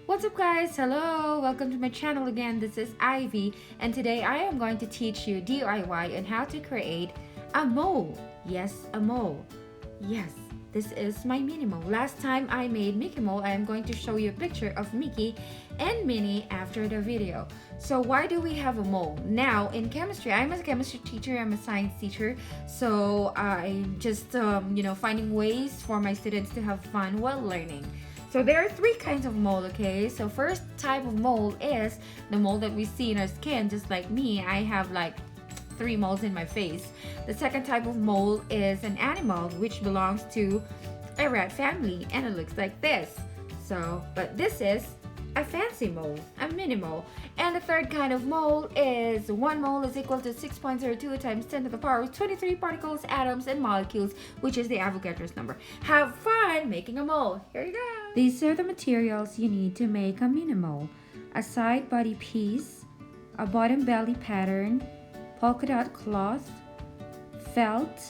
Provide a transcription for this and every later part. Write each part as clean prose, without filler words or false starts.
What's up guys? Hello! Welcome to my channel again. This is Ivy and today I am going to teach you DIY on how to create a mole. Yes, a mole. Yes, this is my Minnie mole. Last time I made Mickey mole, I am going to show you a picture of Mickey and Minnie after the video. So why do we have a mole? Now in chemistry, I'm a chemistry teacher, I'm a science teacher. So I'm just finding ways for my students to have fun while learning. So there are three kinds of mole, okay? So first type of mole is the mole that we see in our skin, just like me. I have like 3 moles in my face. The second type of mole is an animal which belongs to a rat family and it looks like this. So, but this is a fancy mole, a mini mole. And the third kind of mole is 1 mole is equal to 6.02 times 10 to the power of 23 particles, atoms, and molecules, which is the Avogadro's number. Have fun making a mole. Here you go. These are the materials you need to make a mini mole. A side body piece, a bottom belly pattern, polka dot cloth, felt,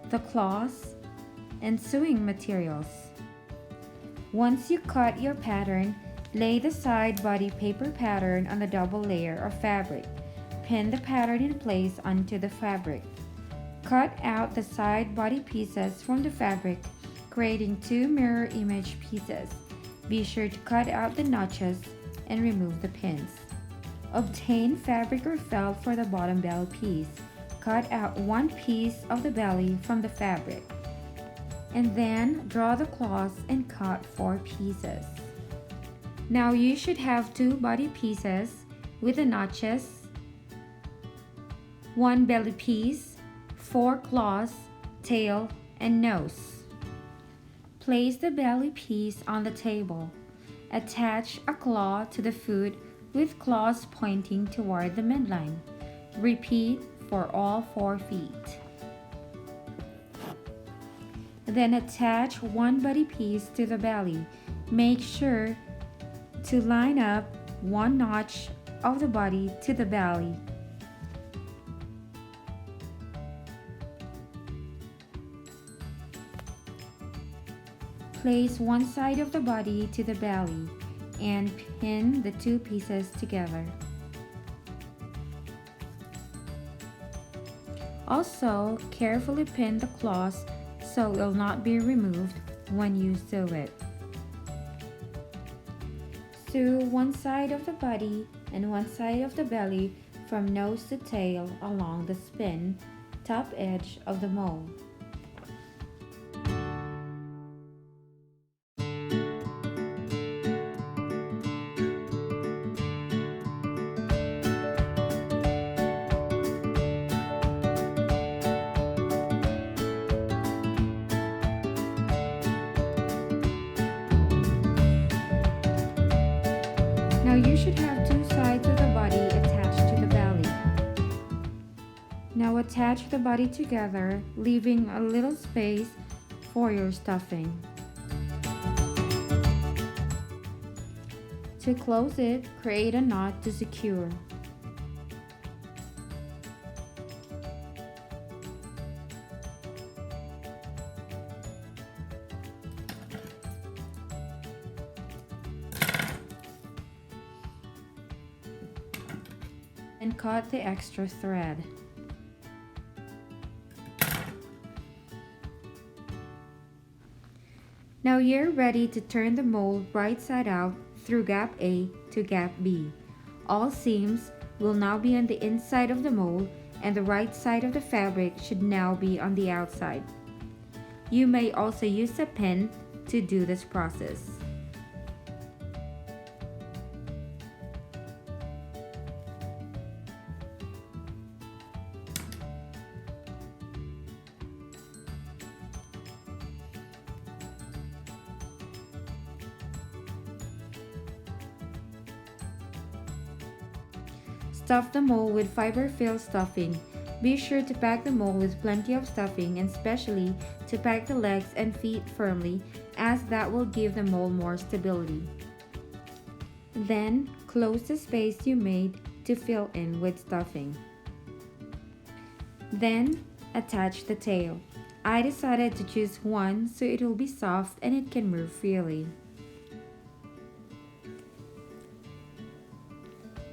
the cloth, and sewing materials. Once you cut your pattern, lay the side body paper pattern on the double layer of fabric. Pin the pattern in place onto the fabric. Cut out the side body pieces from the fabric, creating 2 mirror image pieces. Be sure to cut out the notches and remove the pins. Obtain fabric or felt for the bottom belly piece. Cut out 1 piece of the belly from the fabric. And then draw the cloth and cut 4 pieces. Now you should have 2 body pieces with the notches, 1 belly piece, 4 claws, tail, and nose. Place the belly piece on the table. Attach a claw to the foot with claws pointing toward the midline. Repeat for all 4 feet. Then attach 1 body piece to the belly. Make sure to line up 1 notch of the body to the belly. Place 1 side of the body to the belly and pin the 2 pieces together. Also, carefully pin the cloth so it will not be removed when you sew it. Sew 1 side of the body and 1 side of the belly from nose to tail along the spin top edge of the mole. Now you should have 2 sides of the body attached to the belly. Now attach the body together, leaving a little space for your stuffing. To close it, create a knot to secure. And cut the extra thread. Now you're ready to turn the mold right side out through gap A to gap B. All seams will now be on the inside of the mold and the right side of the fabric should now be on the outside. You may also use a pin to do this process. Stuff the mold with fiber-filled stuffing. Be sure to pack the mold with plenty of stuffing and especially to pack the legs and feet firmly as that will give the mold more stability. Then close the space you made to fill in with stuffing. Then attach the tail. I decided to choose 1 so it will be soft and it can move freely.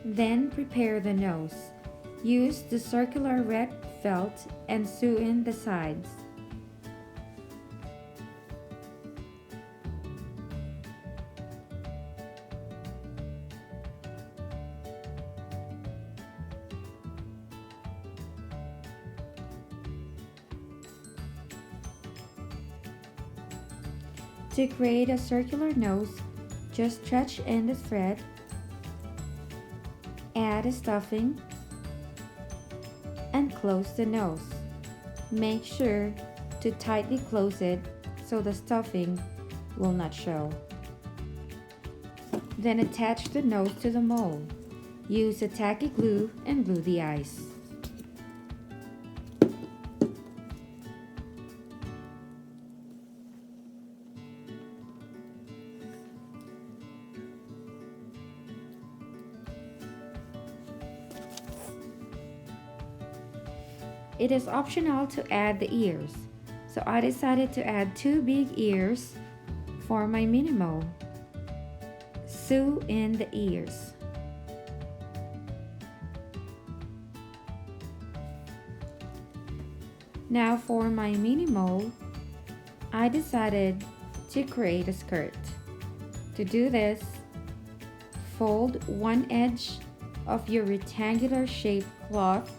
Then prepare the nose. Use the circular red felt and sew in the sides. To create a circular nose, just stretch in the thread, add a stuffing, and close the nose. Make sure to tightly close it so the stuffing will not show. Then attach the nose to the mold. Use a tacky glue and glue the eyes. It is optional to add the ears, so I decided to add 2 big ears for my Minnie mold. Sew in the ears. Now for my Minnie mold, I decided to create a skirt. To do this, fold one edge of your rectangular shaped cloth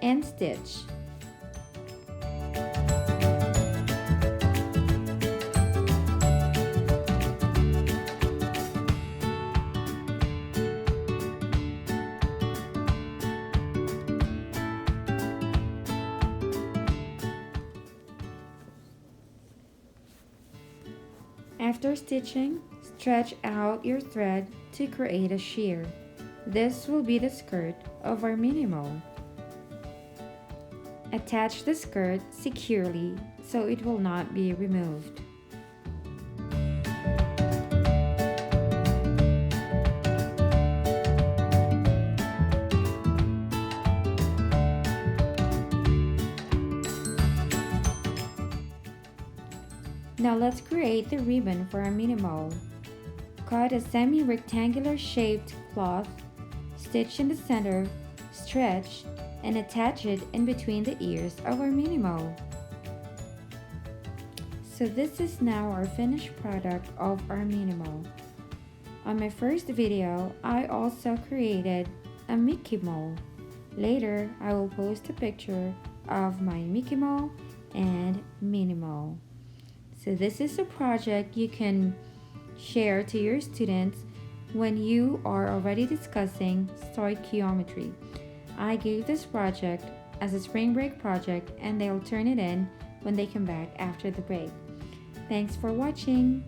and stitch. After stitching, stretch out your thread to create a sheer. This will be the skirt of our Minnie mold. Attach the skirt securely so it will not be removed. Now let's create the ribbon for our Minnie mold. Cut a semi-rectangular shaped cloth, stitch in the center, stretch, and attach it in between the ears of our Minnie mold. So this is now our finished product of our Minnie mold. On my first video, I also created a Mickey mold. Later, I will post a picture of my Mickey mold and Minnie mold. So this is a project you can share to your students when you are already discussing stoichiometry. I gave this project as a spring break project and they'll turn it in when they come back after the break. Thanks for watching.